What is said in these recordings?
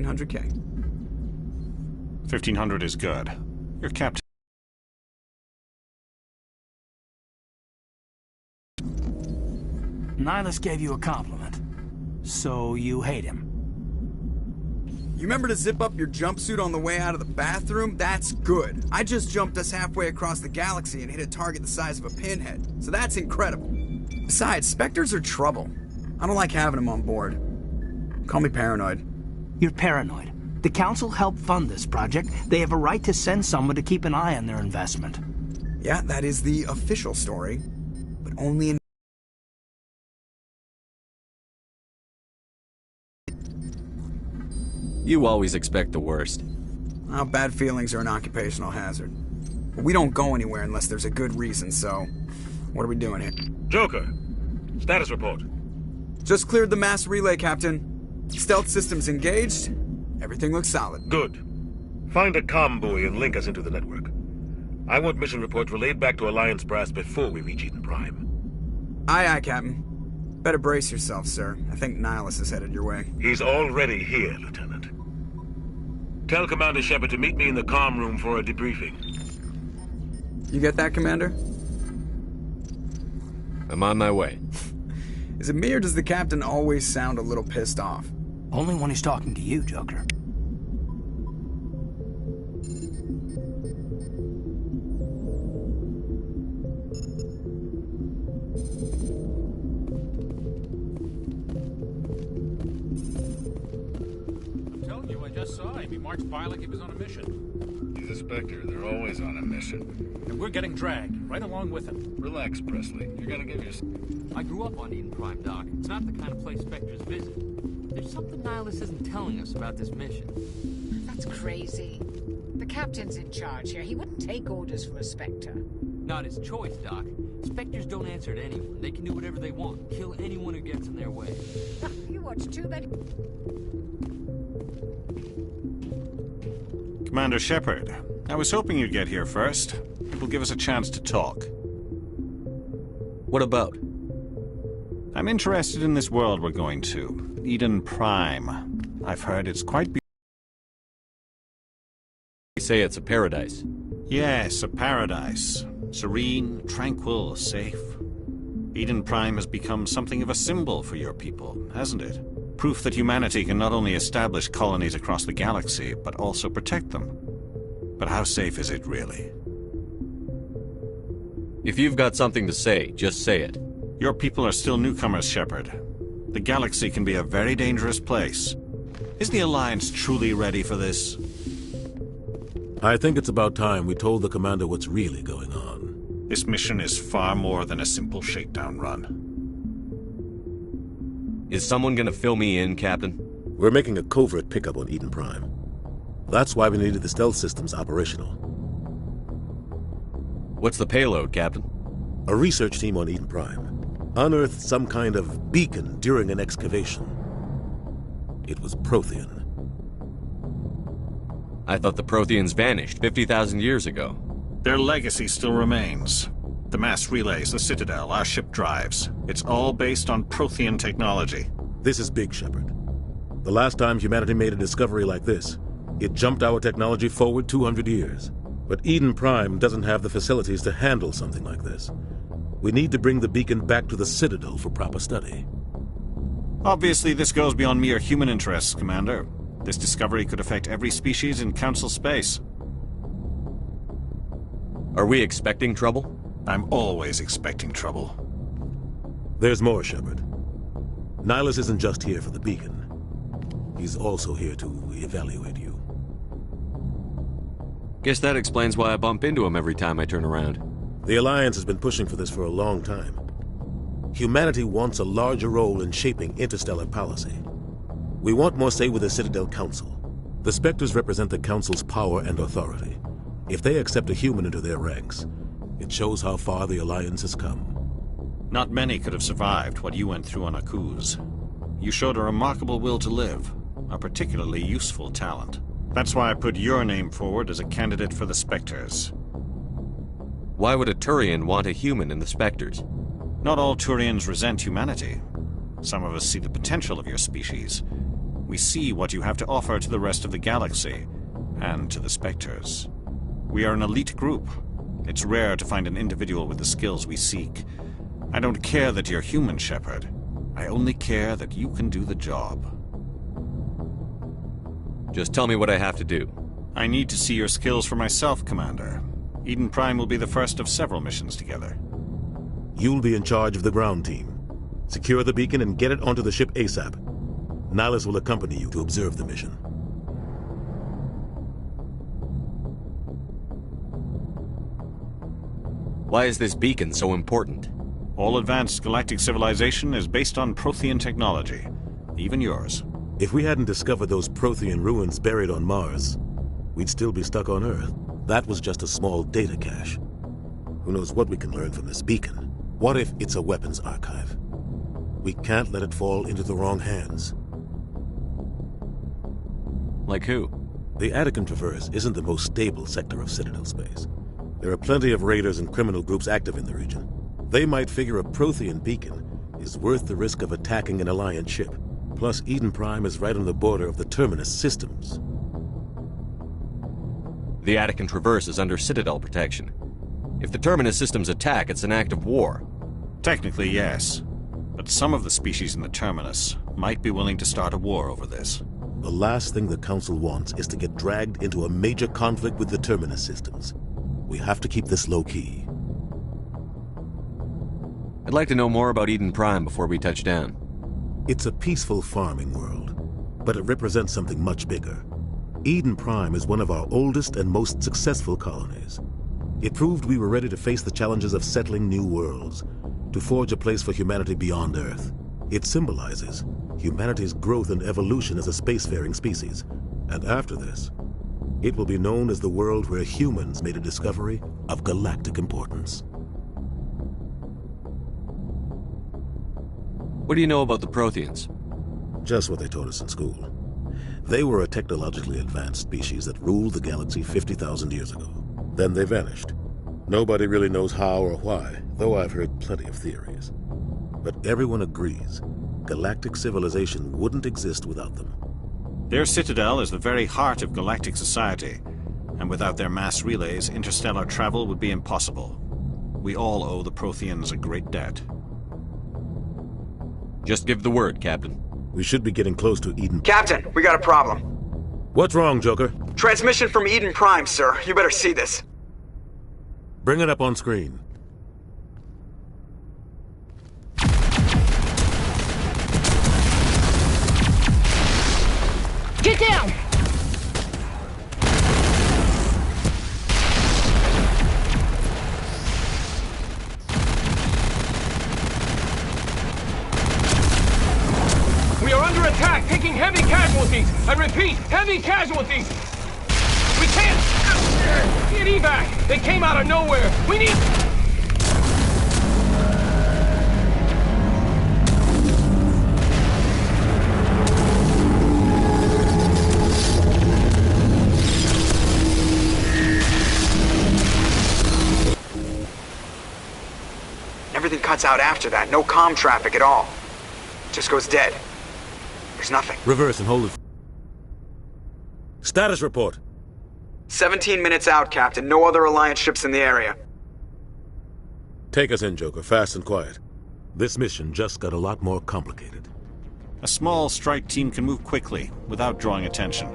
1,500K. 1,500 is good. Your captain. Nihlus gave you a compliment. So you hate him. You remember to zip up your jumpsuit on the way out of the bathroom? That's good. I just jumped us halfway across the galaxy and hit a target the size of a pinhead, so that's incredible. Besides, Spectres are trouble. I don't like having them on board. Call me paranoid. You're paranoid. The Council helped fund this project. They have a right to send someone to keep an eye on their investment. Yeah, that is the official story, but only in... You always expect the worst. Well, bad feelings are an occupational hazard. But we don't go anywhere unless there's a good reason, so... What are we doing here? Joker, status report. Just cleared the mass relay, Captain. Stealth systems engaged. Everything looks solid. Good. Find a comm buoy and link us into the network. I want mission reports relayed back to Alliance Brass before we reach Eden Prime. Aye, aye, Captain. Better brace yourself, sir. I think Nihlus is headed your way. He's already here, Lieutenant. Tell Commander Shepard to meet me in the comm room for a debriefing. You get that, Commander? I'm on my way. Is it me or does the Captain always sound a little pissed off? Only when he's talking to you, Joker. I'm telling you, I just saw him. He marched by like he was on a mission. He's a Spectre. They're always on a mission. And we're getting dragged, right along with him. Relax, Presley. You're gonna give your... I grew up on Eden Prime, Doc. It's not the kind of place Spectres visit. There's something Nihlus isn't telling us about this mission. That's crazy. The Captain's in charge here. He wouldn't take orders from a Spectre. Not his choice, Doc. Spectres don't answer to anyone. They can do whatever they want. Kill anyone who gets in their way. You watch too many... Commander Shepard, I was hoping you'd get here first. It will give us a chance to talk. What about? I'm interested in this world we're going to, Eden Prime. I've heard it's quite beautiful. You say it's a paradise. Yes, a paradise. Serene, tranquil, safe. Eden Prime has become something of a symbol for your people, hasn't it? Proof that humanity can not only establish colonies across the galaxy, but also protect them. But how safe is it, really? If you've got something to say, just say it. Your people are still newcomers, Shepard. The galaxy can be a very dangerous place. Is the Alliance truly ready for this? I think it's about time we told the Commander what's really going on. This mission is far more than a simple shakedown run. Is someone gonna fill me in, Captain? We're making a covert pickup on Eden Prime. That's why we needed the stealth systems operational. What's the payload, Captain? A research team on Eden Prime unearthed some kind of beacon during an excavation. It was Prothean. I thought the Protheans vanished 50,000 years ago. Their legacy still remains. The mass relays, the Citadel, our ship drives. It's all based on Prothean technology. This is big, Shepard. The last time humanity made a discovery like this, it jumped our technology forward 200 years. But Eden Prime doesn't have the facilities to handle something like this. We need to bring the beacon back to the Citadel for proper study. Obviously, this goes beyond mere human interests, Commander. This discovery could affect every species in Council space. Are we expecting trouble? I'm always expecting trouble. There's more, Shepard. Nihlus isn't just here for the beacon. He's also here to evaluate you. Guess that explains why I bump into him every time I turn around. The Alliance has been pushing for this for a long time. Humanity wants a larger role in shaping interstellar policy. We want more say with the Citadel Council. The Spectres represent the Council's power and authority. If they accept a human into their ranks, it shows how far the Alliance has come. Not many could have survived what you went through on Akuz. You showed a remarkable will to live, a particularly useful talent. That's why I put your name forward as a candidate for the Spectres. Why would a Turian want a human in the Spectres? Not all Turians resent humanity. Some of us see the potential of your species. We see what you have to offer to the rest of the galaxy, and to the Spectres. We are an elite group. It's rare to find an individual with the skills we seek. I don't care that you're human, Shepard. I only care that you can do the job. Just tell me what I have to do. I need to see your skills for myself, Commander. Eden Prime will be the first of several missions together. You'll be in charge of the ground team. Secure the beacon and get it onto the ship ASAP. Nihilus will accompany you to observe the mission. Why is this beacon so important? All advanced galactic civilization is based on Prothean technology. Even yours. If we hadn't discovered those Prothean ruins buried on Mars, we'd still be stuck on Earth. That was just a small data cache. Who knows what we can learn from this beacon? What if it's a weapons archive? We can't let it fall into the wrong hands. Like who? The Attican Traverse isn't the most stable sector of Citadel space. There are plenty of raiders and criminal groups active in the region. They might figure a Prothean beacon is worth the risk of attacking an Alliance ship. Plus, Eden Prime is right on the border of the Terminus systems. The Attican Traverse is under Citadel protection. If the Terminus systems attack, it's an act of war. Technically, yes. But some of the species in the Terminus might be willing to start a war over this. The last thing the Council wants is to get dragged into a major conflict with the Terminus systems. We have to keep this low-key. I'd like to know more about Eden Prime before we touch down. It's a peaceful farming world, but it represents something much bigger. Eden Prime is one of our oldest and most successful colonies. It proved we were ready to face the challenges of settling new worlds, to forge a place for humanity beyond Earth. It symbolizes humanity's growth and evolution as a spacefaring species. And after this, it will be known as the world where humans made a discovery of galactic importance. What do you know about the Protheans? Just what they taught us in school. They were a technologically advanced species that ruled the galaxy 50,000 years ago. Then they vanished. Nobody really knows how or why, though I've heard plenty of theories. But everyone agrees, galactic civilization wouldn't exist without them. Their citadel is the very heart of galactic society, and without their mass relays, interstellar travel would be impossible. We all owe the Protheans a great debt. Just give the word, Captain. We should be getting close to Eden. Captain, we got a problem. What's wrong, Joker? Transmission from Eden Prime, sir. You better see this. Bring it up on screen. Get down! We are under attack, taking heavy casualties. I repeat, heavy casualties. We can't get evac. They came out of nowhere. We need... Everything cuts out after that. No comm traffic at all. Just goes dead. There's nothing. Reverse and hold it. Status report. 17 minutes out, Captain. No other Alliance ships in the area. Take us in, Joker. Fast and quiet. This mission just got a lot more complicated. A small strike team can move quickly, without drawing attention.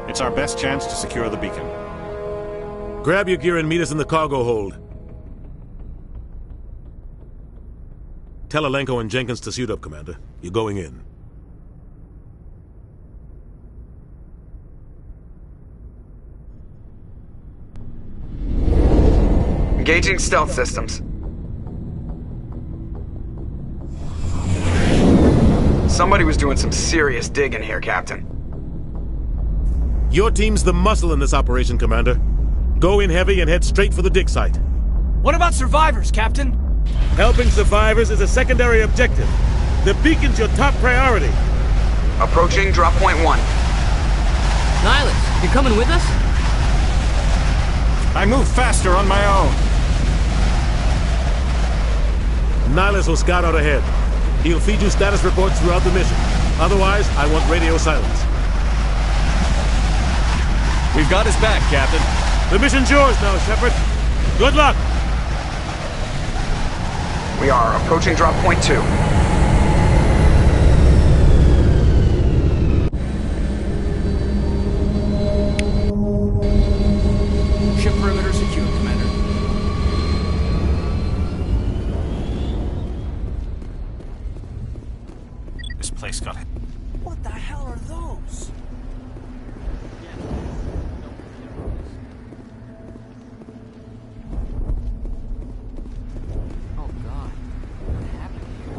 It's our best chance to secure the beacon. Grab your gear and meet us in the cargo hold. Tell Alenko and Jenkins to suit up, Commander. You're going in. Engaging stealth systems. Somebody was doing some serious digging here, Captain. Your team's the muscle in this operation, Commander. Go in heavy and head straight for the dig site. What about survivors, Captain? Helping survivors is a secondary objective. The beacon's your top priority. Approaching drop point 1. Nihilus, you coming with us? I move faster on my own. Nihilus will scout out ahead. He'll feed you status reports throughout the mission. Otherwise, I want radio silence. We've got his back, Captain. The mission's yours now, Shepard. Good luck! We are approaching drop point 2. Ship perimeter secure, Commander. This place got hit. What the hell are those? Oh, God. What happened here?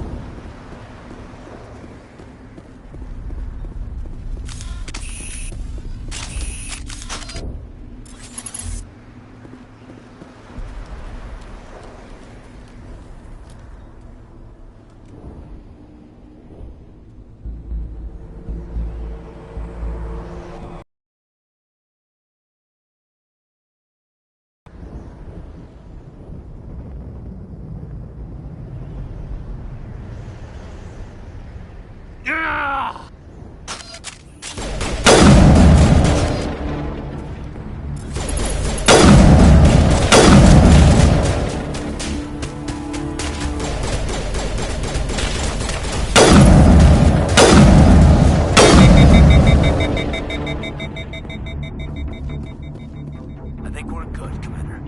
I think we're good, Commander.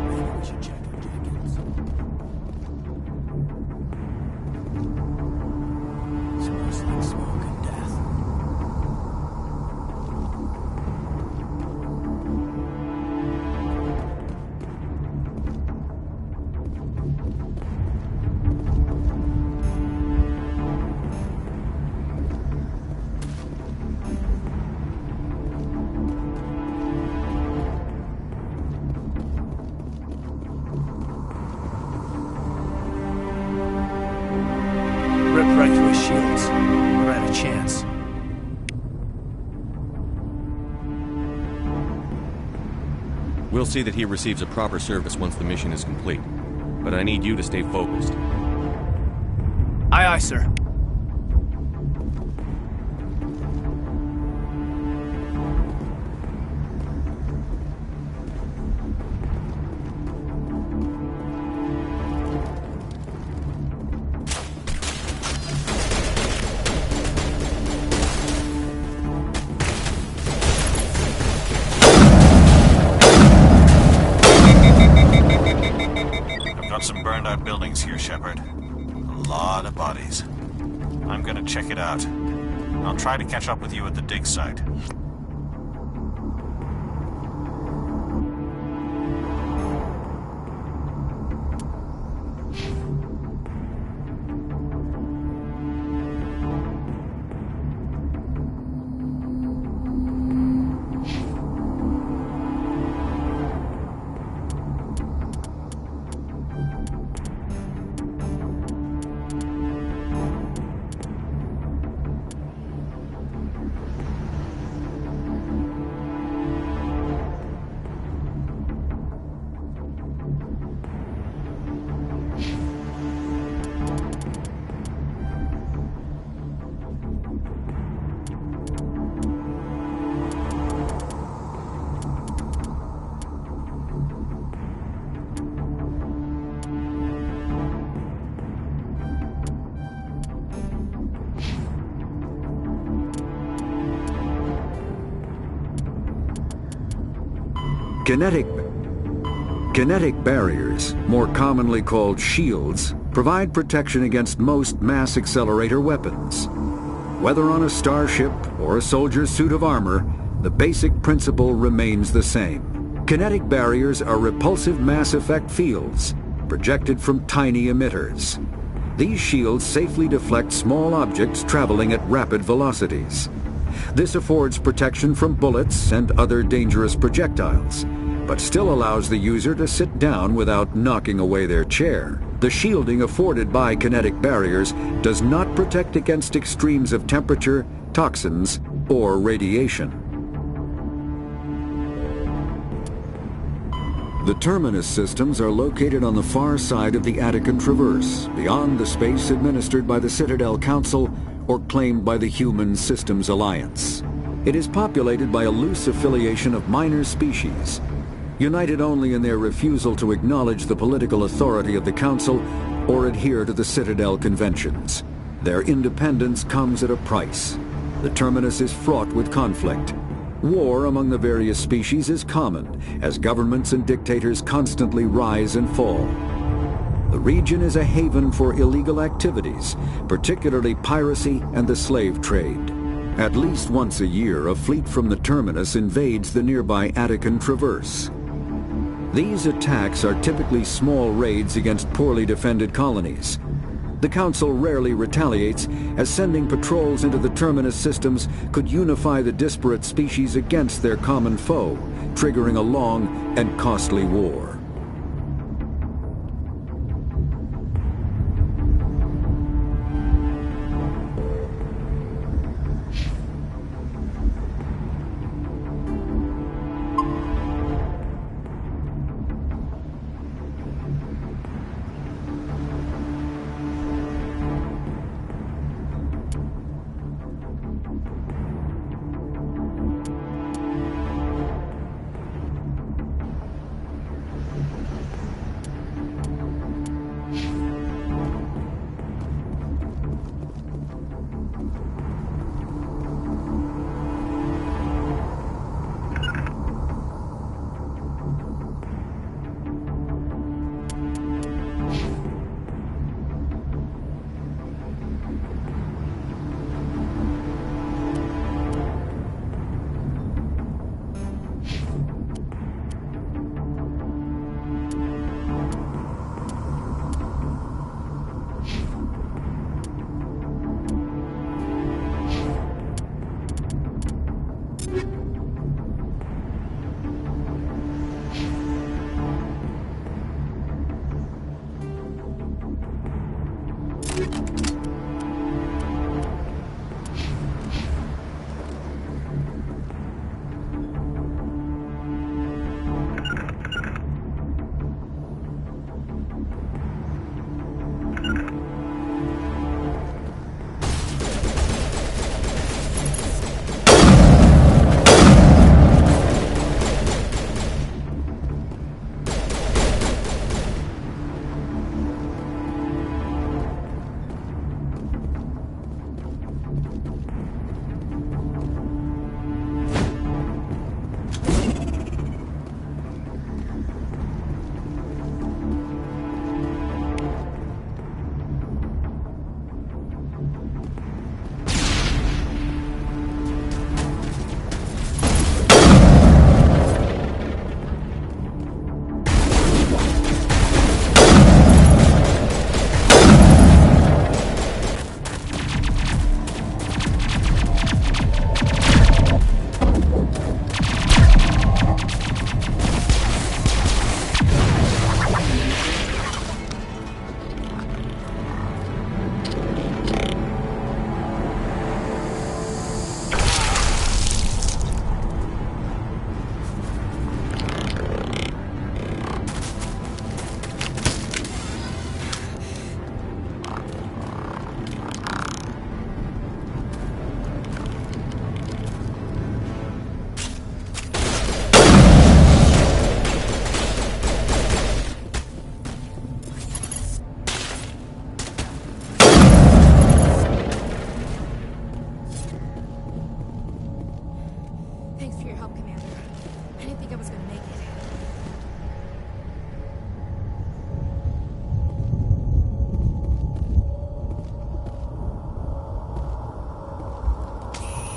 Maybe we should check our jackets. Smells like smoke and death. Rip right through his shields. We're at a chance. We'll see that he receives a proper service once the mission is complete. But I need you to stay focused. Aye, aye, sir. I've got some burned out buildings here, Shepard. A lot of bodies. I'm gonna check it out. I'll try to catch up with you at the dig site. Kinetic barriers, more commonly called shields, provide protection against most mass accelerator weapons. Whether on a starship or a soldier's suit of armor, the basic principle remains the same. Kinetic barriers are repulsive mass effect fields, projected from tiny emitters. These shields safely deflect small objects traveling at rapid velocities. This affords protection from bullets and other dangerous projectiles, but still allows the user to sit down without knocking away their chair. The shielding afforded by kinetic barriers does not protect against extremes of temperature, toxins, or radiation. The Terminus systems are located on the far side of the Attican Traverse, beyond the space administered by the Citadel Council or claimed by the Human Systems Alliance. It is populated by a loose affiliation of minor species, united only in their refusal to acknowledge the political authority of the Council or adhere to the Citadel Conventions. Their independence comes at a price. The Terminus is fraught with conflict. War among the various species is common, as governments and dictators constantly rise and fall. The region is a haven for illegal activities, particularly piracy and the slave trade. At least once a year, a fleet from the Terminus invades the nearby Attican Traverse. These attacks are typically small raids against poorly defended colonies. The Council rarely retaliates, as sending patrols into the Terminus systems could unify the disparate species against their common foe, triggering a long and costly war.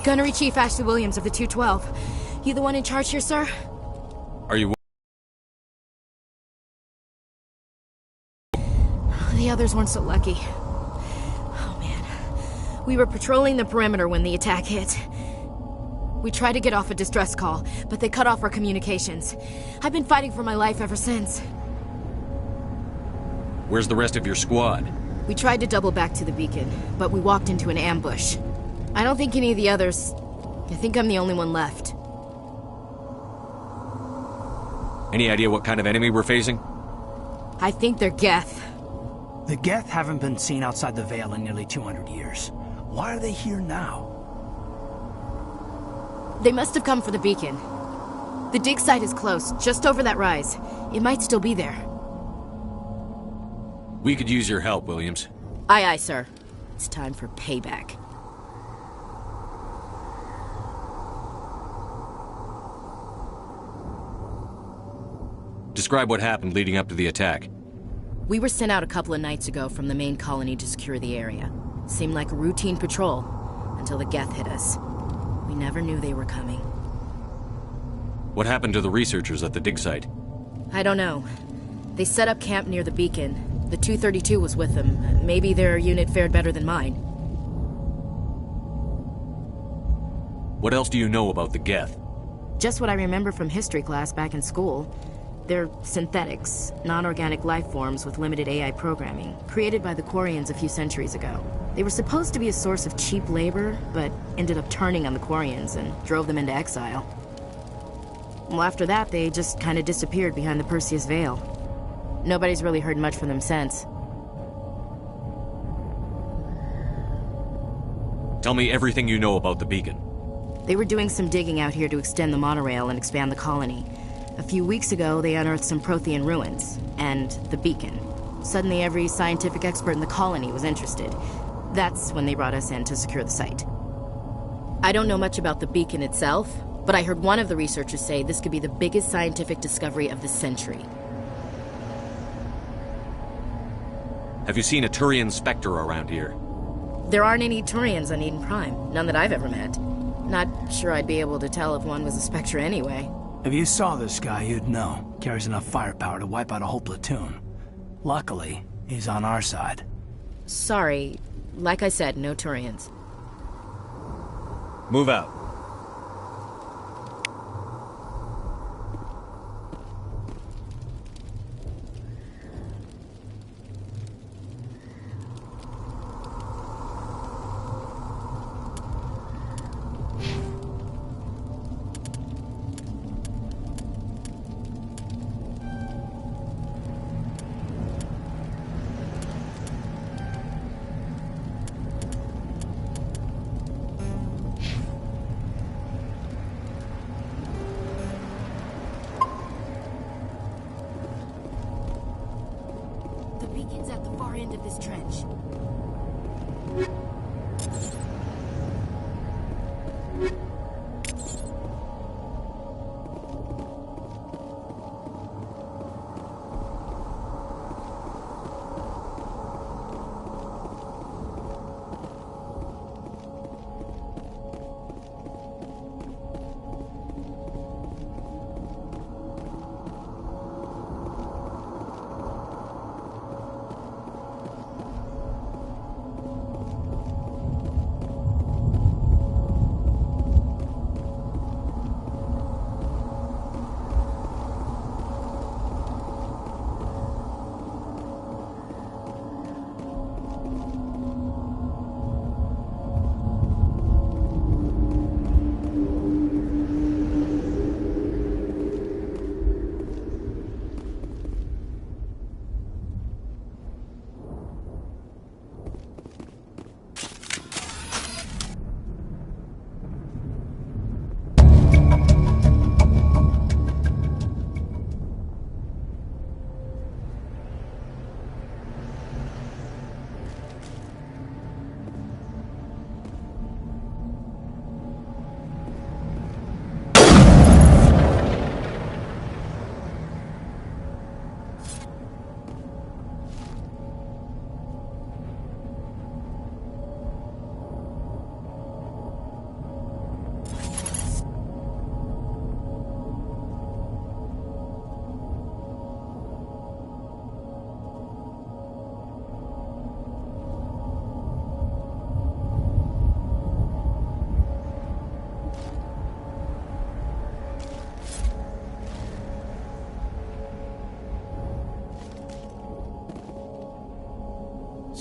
Gunnery Chief Ashley Williams of the 212. You the one in charge here, sir? Are you... The others weren't so lucky. Oh, man. We were patrolling the perimeter when the attack hit. We tried to get off a distress call, but they cut off our communications. I've been fighting for my life ever since. Where's the rest of your squad? We tried to double back to the beacon, but we walked into an ambush. I don't think any of the others... I think I'm the only one left. Any idea what kind of enemy we're facing? I think they're Geth. The Geth haven't been seen outside the Veil in nearly 200 years. Why are they here now? They must have come for the beacon. The dig site is close, just over that rise. It might still be there. We could use your help, Williams. Aye, aye, sir. It's time for payback. Describe what happened leading up to the attack. We were sent out a couple of nights ago from the main colony to secure the area. Seemed like a routine patrol, until the Geth hit us. We never knew they were coming. What happened to the researchers at the dig site? I don't know. They set up camp near the beacon. The 232 was with them. Maybe their unit fared better than mine. What else do you know about the Geth? Just what I remember from history class back in school. They're synthetics, non-organic life forms with limited AI programming, created by the Quarians a few centuries ago. They were supposed to be a source of cheap labor, but ended up turning on the Quarians and drove them into exile. Well, after that, they just kind of disappeared behind the Perseus Veil. Nobody's really heard much from them since. Tell me everything you know about the beacon. They were doing some digging out here to extend the monorail and expand the colony. A few weeks ago, they unearthed some Prothean ruins, and the beacon. Suddenly, every scientific expert in the colony was interested. That's when they brought us in to secure the site. I don't know much about the beacon itself, but I heard one of the researchers say this could be the biggest scientific discovery of the century. Have you seen a Turian Spectre around here? There aren't any Turians on Eden Prime, none that I've ever met. Not sure I'd be able to tell if one was a Spectre anyway. If you saw this guy, you'd know. Carries enough firepower to wipe out a whole platoon. Luckily, he's on our side. Sorry. Like I said, no Turians. Move out.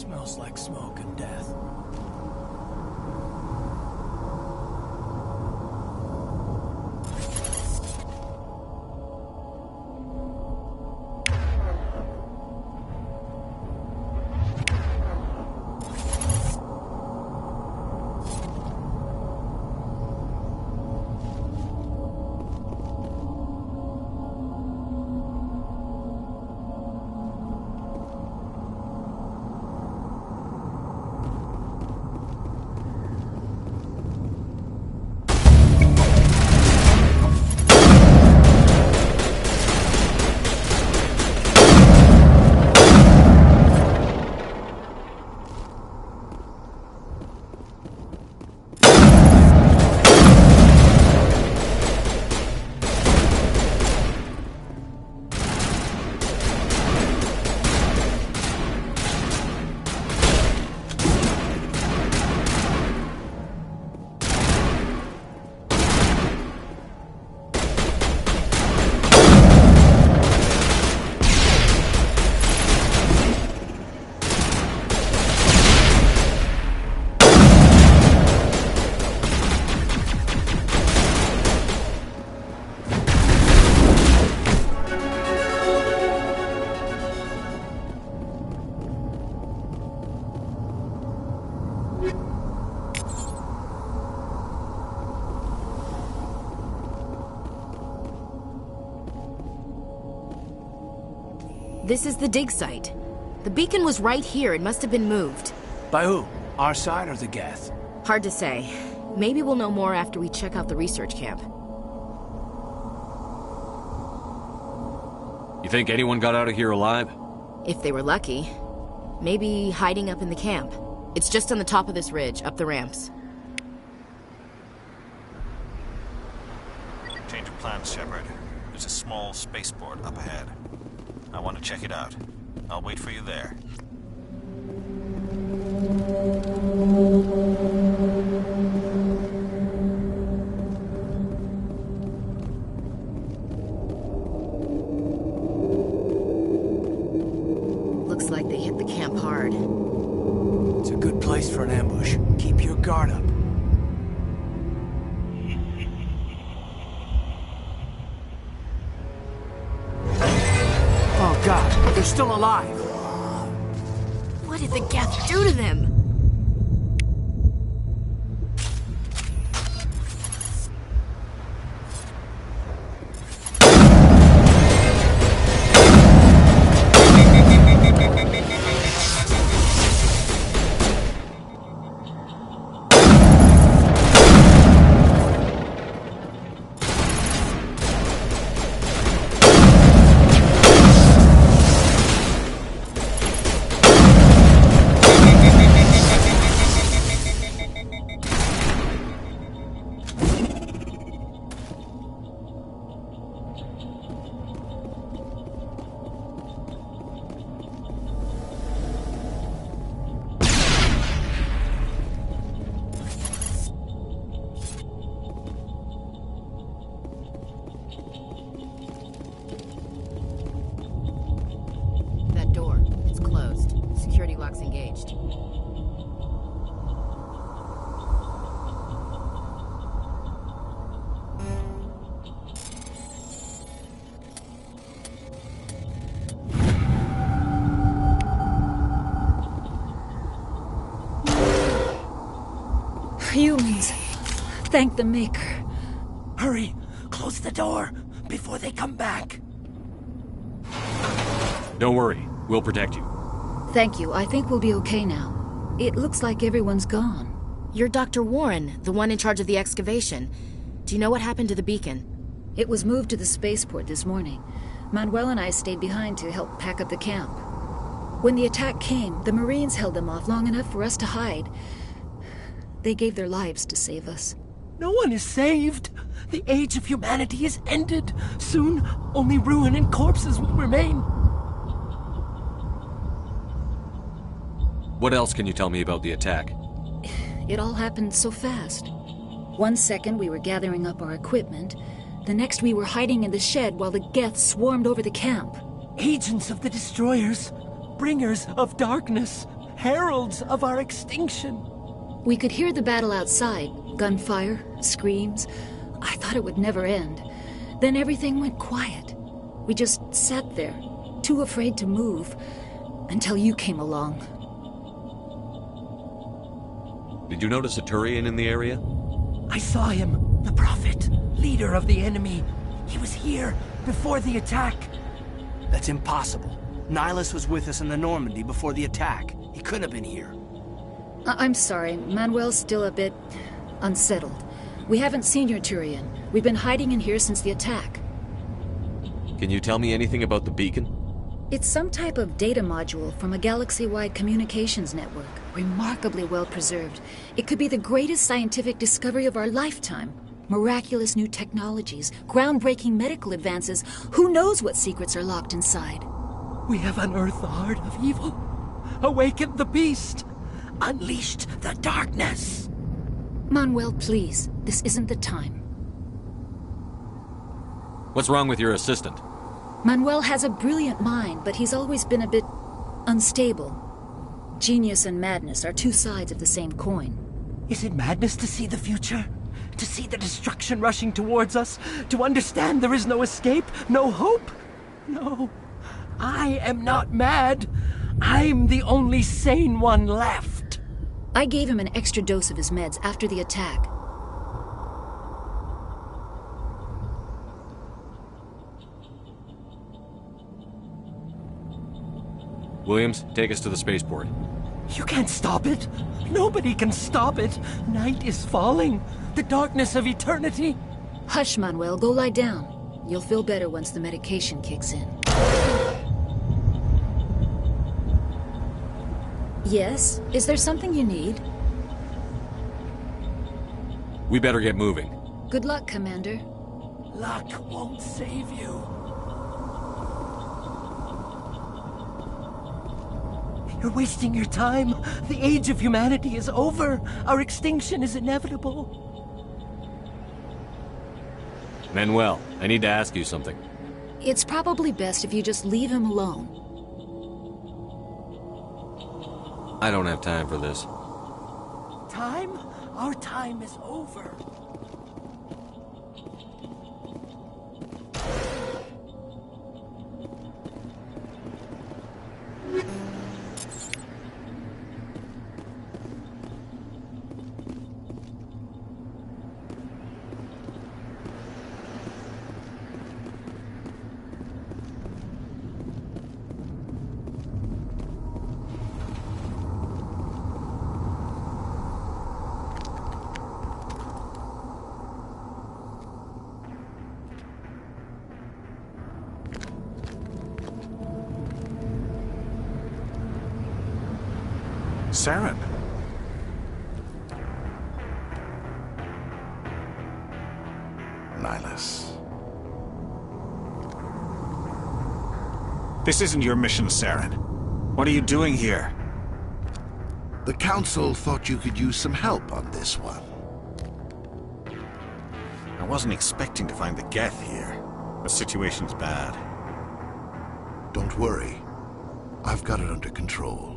Smells like smoke and death. This is the dig site. The beacon was right here. It must have been moved. By who? Our side or the Geth? Hard to say. Maybe we'll know more after we check out the research camp. You think anyone got out of here alive? If they were lucky. Maybe hiding up in the camp. It's just on the top of this ridge, up the ramps. Change of plans, Shepard. There's a small spaceport up ahead. I want to check it out. I'll wait for you there. Looks like they hit the camp hard. It's a good place for an ambush. Keep your guard up. Oh God, they're still alive. What did the Geth do to them? Engaged. Humans. Thank the Maker. Hurry! Close the door before they come back. Don't worry. We'll protect you. Thank you. I think we'll be okay now. It looks like everyone's gone. You're Dr. Warren, the one in charge of the excavation. Do you know what happened to the beacon? It was moved to the spaceport this morning. Manuel and I stayed behind to help pack up the camp. When the attack came, the Marines held them off long enough for us to hide. They gave their lives to save us. No one is saved. The age of humanity is ended. Soon, only ruin and corpses will remain. What else can you tell me about the attack? It all happened so fast. 1 second we were gathering up our equipment. The next we were hiding in the shed while the Geth swarmed over the camp. Agents of the Destroyers. Bringers of darkness. heralds of our extinction. We could hear the battle outside. Gunfire, screams. I thought it would never end. Then everything went quiet. We just sat there, too afraid to move, until you came along. Did you notice a Turian in the area? I saw him, the Prophet, leader of the enemy. He was here before the attack. That's impossible. Nihilus was with us in the Normandy before the attack. He couldn't have been here. I'm sorry, Manuel's still a bit unsettled. We haven't seen your Turian. We've been hiding in here since the attack. Can you tell me anything about the beacon? It's some type of data module from a galaxy-wide communications network. Remarkably well preserved. It could be the greatest scientific discovery of our lifetime. Miraculous new technologies, groundbreaking medical advances. Who knows what secrets are locked inside? We have unearthed the heart of evil, awakened the beast, unleashed the darkness. Manuel, please. This isn't the time. What's wrong with your assistant? Manuel has a brilliant mind, but he's always been a bit unstable. Genius and madness are two sides of the same coin. Is it madness to see the future? To see the destruction rushing towards us? To understand there is no escape? No hope? No. I am not mad. I'm the only sane one left. I gave him an extra dose of his meds after the attack. Williams, take us to the spaceport. You can't stop it. Nobody can stop it. Night is falling. The darkness of eternity. Hush, Manuel. Go lie down. You'll feel better once the medication kicks in. Yes? Is there something you need? We better get moving. Good luck, Commander. Luck won't save you. You're wasting your time. The age of humanity is over. Our extinction is inevitable. Manuel, I need to ask you something. It's probably best if you just leave him alone. I don't have time for this. Time? Our time is over. Saren. Nihilus. This isn't your mission, Saren. What are you doing here? The Council thought you could use some help on this one. I wasn't expecting to find the Geth here. The situation's bad. Don't worry. I've got it under control.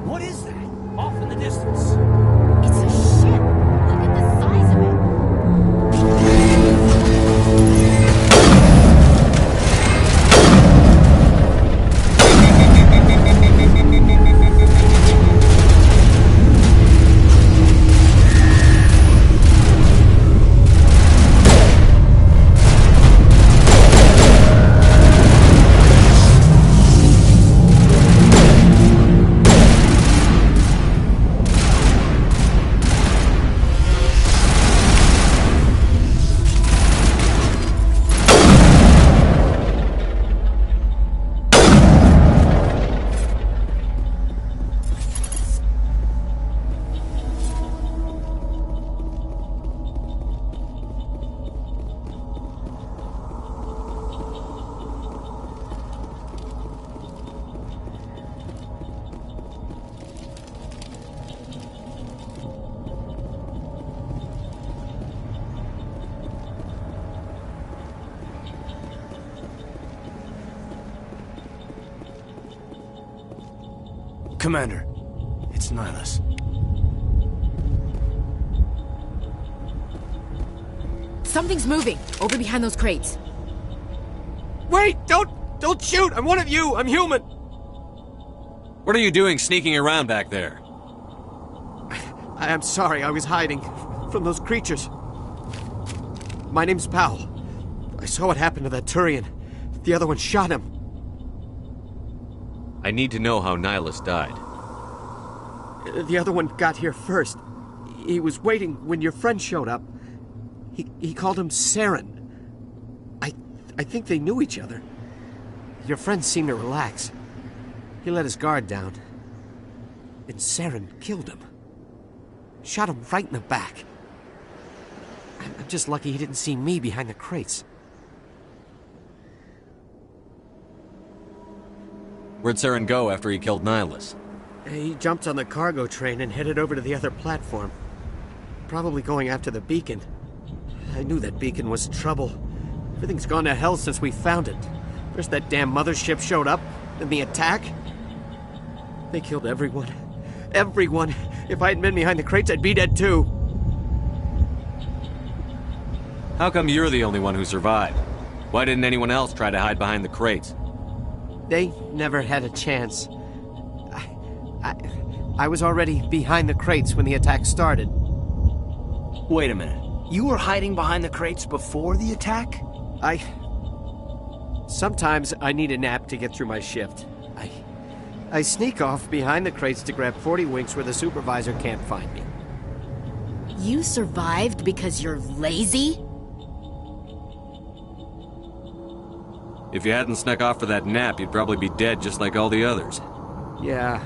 What is that? Off in the distance. It's a ship. Look at the size of it. Commander, it's Nihilus. Something's moving, over behind those crates. Wait! Don't shoot! I'm one of you! I'm human! What are you doing sneaking around back there? I'm sorry, I was hiding from those creatures. My name's Powell. I saw what happened to that Turian. The other one shot him. I need to know how Nihilus died. The other one got here first. He was waiting when your friend showed up. He called him Saren. I think they knew each other. Your friend seemed to relax. He let his guard down. And Saren killed him. Shot him right in the back. I'm just lucky he didn't see me behind the crates. Where'd Saren go after he killed Nihilus? He jumped on the cargo train and headed over to the other platform. Probably going after the beacon. I knew that beacon was trouble. Everything's gone to hell since we found it. First that damn mothership showed up, then the attack. They killed everyone. Everyone! If I hadn't been behind the crates, I'd be dead too. How come you're the only one who survived? Why didn't anyone else try to hide behind the crates? They never had a chance. I was already behind the crates when the attack started. Wait a minute. You were hiding behind the crates before the attack? Sometimes I need a nap to get through my shift. I sneak off behind the crates to grab 40 winks where the supervisor can't find me. You survived because you're lazy? If you hadn't snuck off for that nap, you'd probably be dead just like all the others. Yeah,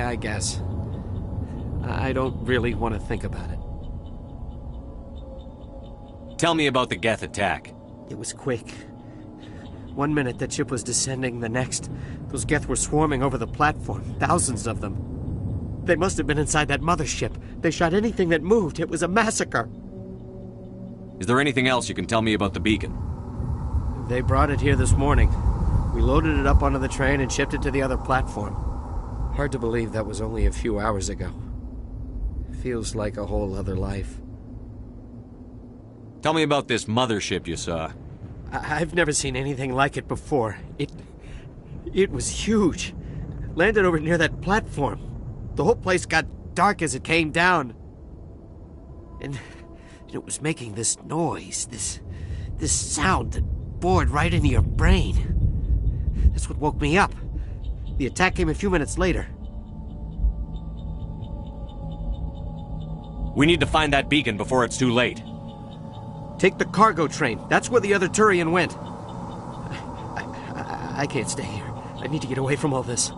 I guess. I don't really want to think about it. Tell me about the Geth attack. It was quick. 1 minute the ship was descending, the next, those Geth were swarming over the platform, thousands of them. They must have been inside that mothership. They shot anything that moved. It was a massacre. Is there anything else you can tell me about the beacon? They brought it here this morning. We loaded it up onto the train and shipped it to the other platform. Hard to believe that was only a few hours ago. Feels like a whole other life. Tell me about this mothership you saw. I've never seen anything like it before. It was huge. Landed over near that platform. The whole place got dark as it came down. And it was making this noise, this sound that bored right into your brain. That's what woke me up. The attack came a few minutes later. We need to find that beacon before it's too late. Take the cargo train. That's where the other Turian went. I can't stay here. I need to get away from all this.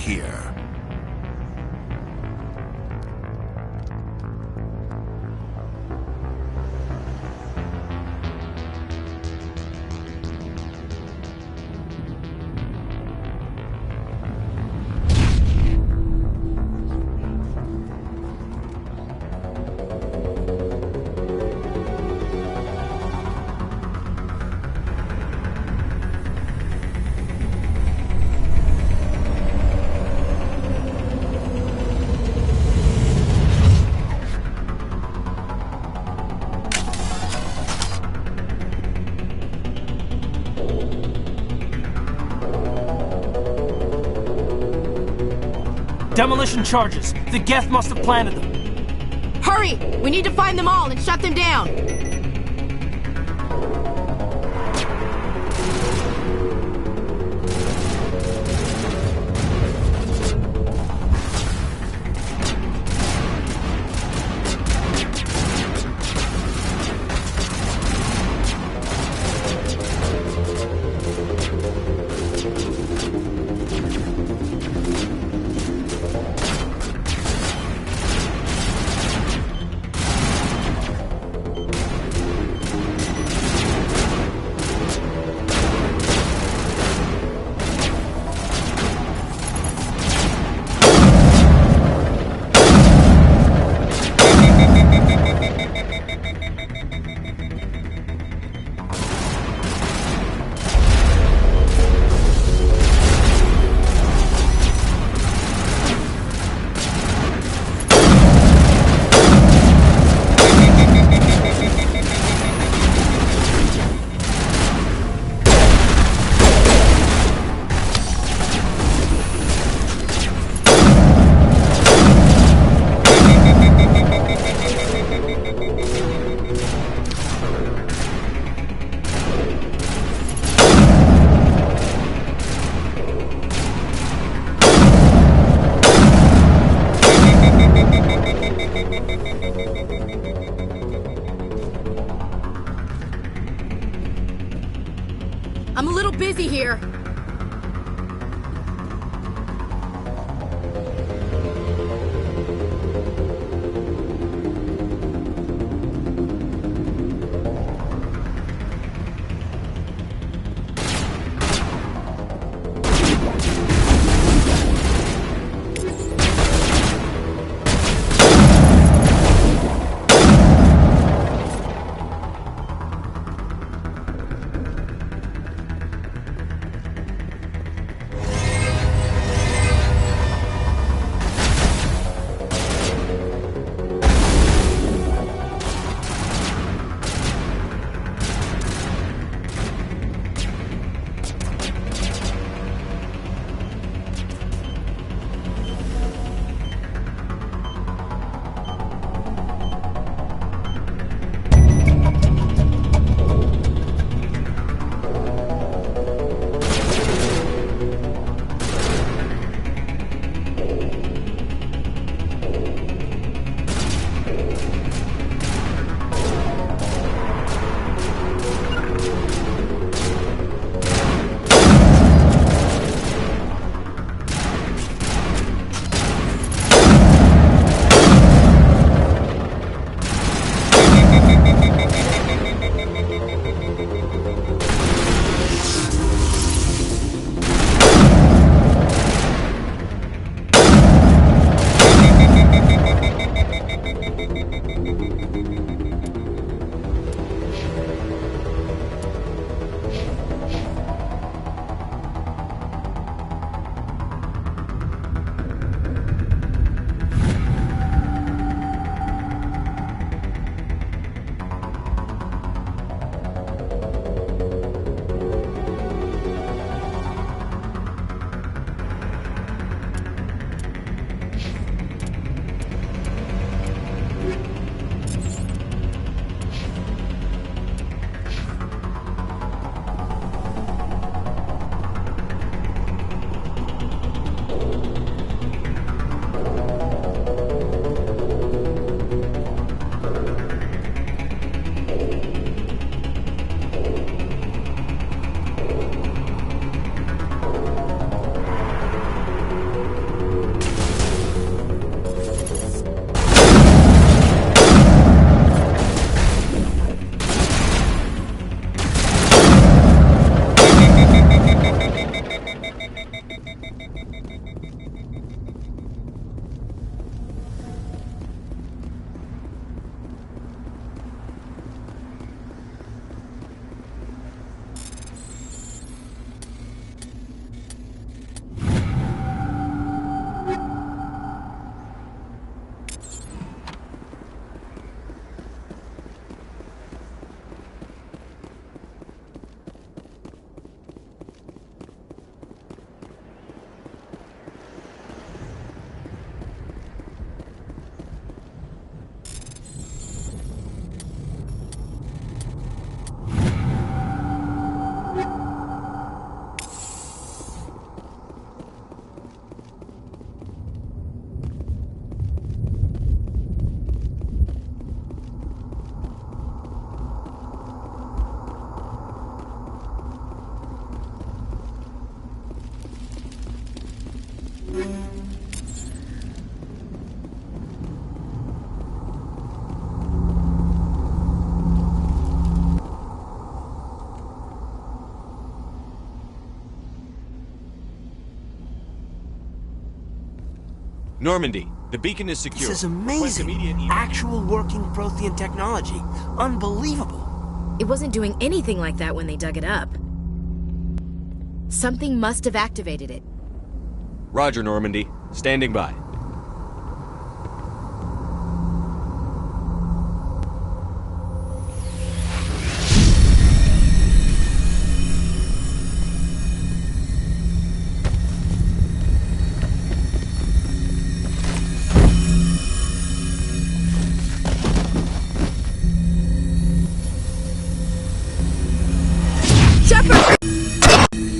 here. Demolition charges. The Geth must have planted them. Hurry! We need to find them all and shut them down! I'm a little busy here. Normandy, the beacon is secure. This is amazing. Actual working Prothean technology. Unbelievable. It wasn't doing anything like that when they dug it up. Something must have activated it. Roger, Normandy. Standing by.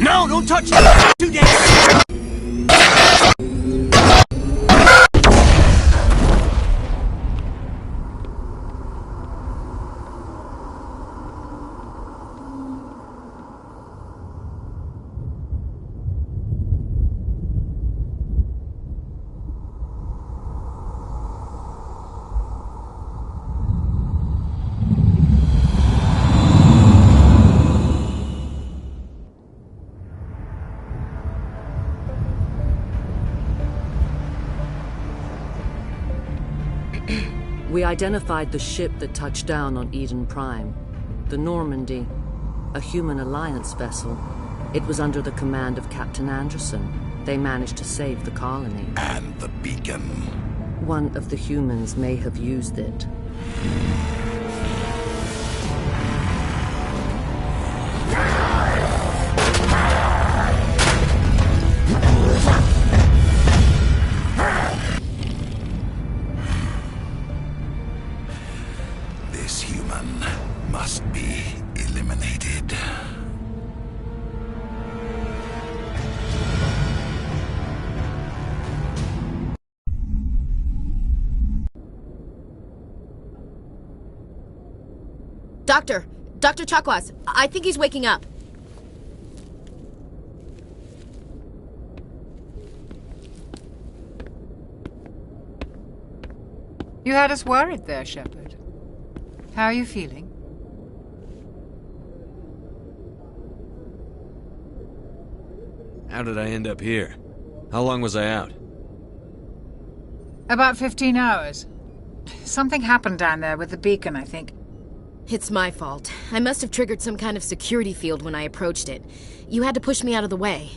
No, don't touch it! Too dangerous! We identified the ship that touched down on Eden Prime. The Normandy, a human alliance vessel. It was under the command of Captain Anderson. They managed to save the colony. And the beacon. One of the humans may have used it. This human must be eliminated. Dr. Chakwas, I think he's waking up. You had us worried there, Shepard. How are you feeling? How did I end up here? How long was I out? About 15 hours. Something happened down there with the beacon, I think. It's my fault. I must have triggered some kind of security field when I approached it. You had to push me out of the way.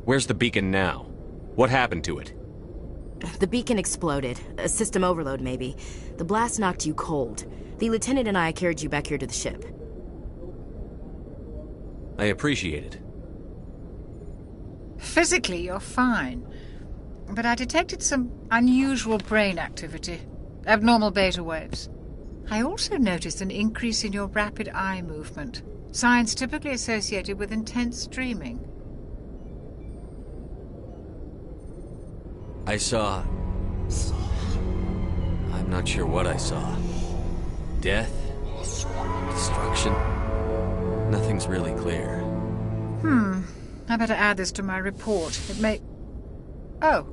Where's the beacon now? What happened to it? The beacon exploded. A system overload, maybe. The blast knocked you cold. The lieutenant and I carried you back here to the ship. I appreciate it. Physically, you're fine. But I detected some unusual brain activity. Abnormal beta waves. I also noticed an increase in your rapid eye movement. Signs typically associated with intense dreaming. I saw... I'm not sure what I saw. Death? Destruction? Nothing's really clear. I better add this to my report. It may... Oh,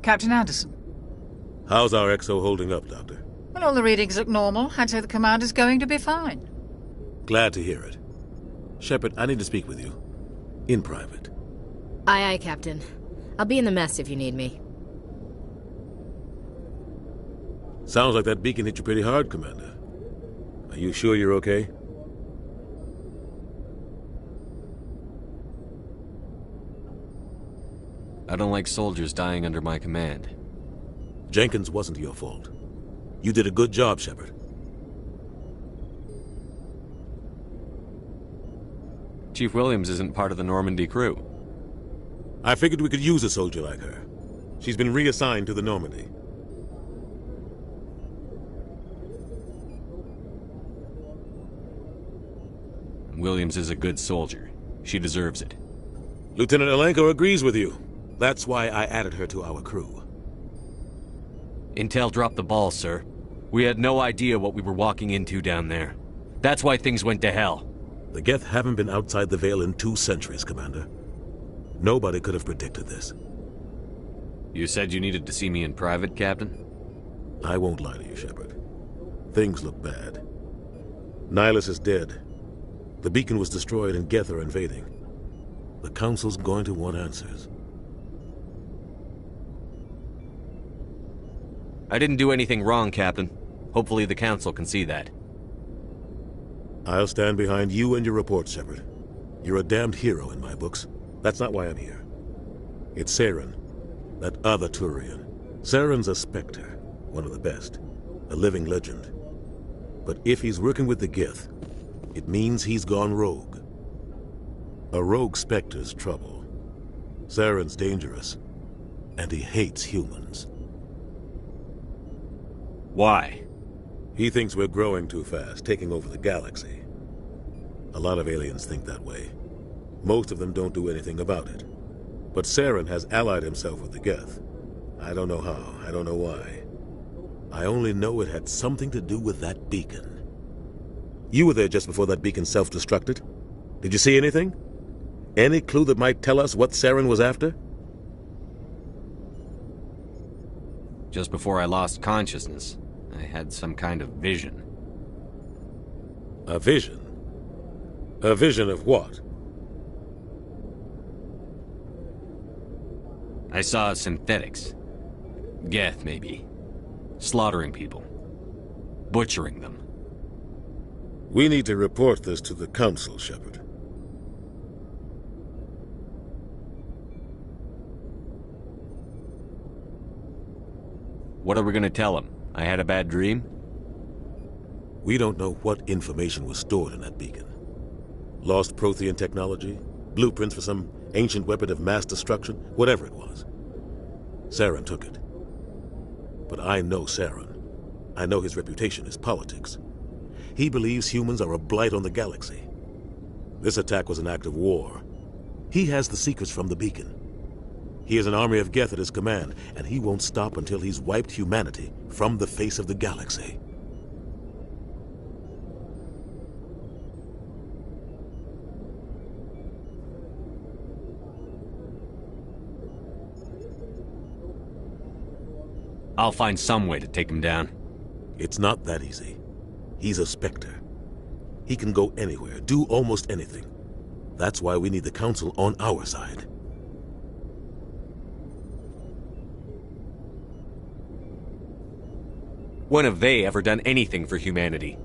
Captain Anderson. How's our XO holding up, Doctor? Well, all the readings look normal. I'd say the commander's going to be fine. Glad to hear it. Shepard, I need to speak with you. In private. Aye, aye, Captain. I'll be in the mess if you need me. Sounds like that beacon hit you pretty hard, Commander. Are you sure you're okay? I don't like soldiers dying under my command. Jenkins wasn't your fault. You did a good job, Shepard. Chief Williams isn't part of the Normandy crew. I figured we could use a soldier like her. She's been reassigned to the Normandy. Williams is a good soldier. She deserves it. Lieutenant Alenko agrees with you. That's why I added her to our crew. Intel dropped the ball, sir. We had no idea what we were walking into down there. That's why things went to hell. The Geth haven't been outside the Veil in 2 centuries, Commander. Nobody could have predicted this. You said you needed to see me in private, Captain? I won't lie to you, Shepard. Things look bad. Nihilus is dead. The beacon was destroyed and Geth are invading. The Council's going to want answers. I didn't do anything wrong, Captain. Hopefully the Council can see that. I'll stand behind you and your report, Shepard. You're a damned hero in my books. That's not why I'm here. It's Saren, that other Turian. Saren's a Spectre, one of the best, a living legend. But if he's working with the Geth, it means he's gone rogue. A rogue Spectre's trouble. Saren's dangerous, and he hates humans. Why? He thinks we're growing too fast, taking over the galaxy. A lot of aliens think that way. Most of them don't do anything about it. But Saren has allied himself with the Geth. I don't know how, I don't know why. I only know it had something to do with that beacon. You were there just before that beacon self-destructed. Did you see anything? Any clue that might tell us what Saren was after? Just before I lost consciousness, I had some kind of vision. A vision? A vision of what? I saw synthetics. Geth, maybe. Slaughtering people. Butchering them. We need to report this to the Council, Shepard. What are we gonna tell him? I had a bad dream? We don't know what information was stored in that beacon. Lost Prothean technology? Blueprints for some ancient weapon of mass destruction? Whatever it was. Saren took it. But I know Saren. I know his reputation is politics. He believes humans are a blight on the galaxy. This attack was an act of war. He has the secrets from the beacon. He has an army of Geth at his command, and he won't stop until he's wiped humanity from the face of the galaxy. I'll find some way to take him down. It's not that easy. He's a Spectre. He can go anywhere, do almost anything. That's why we need the Council on our side. When have they ever done anything for humanity?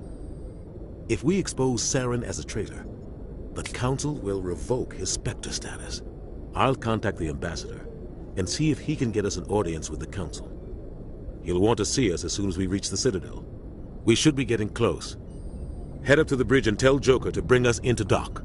If we expose Saren as a traitor, the Council will revoke his Spectre status. I'll contact the Ambassador and see if he can get us an audience with the Council. He'll want to see us as soon as we reach the Citadel. We should be getting close. Head up to the bridge and tell Joker to bring us into dock.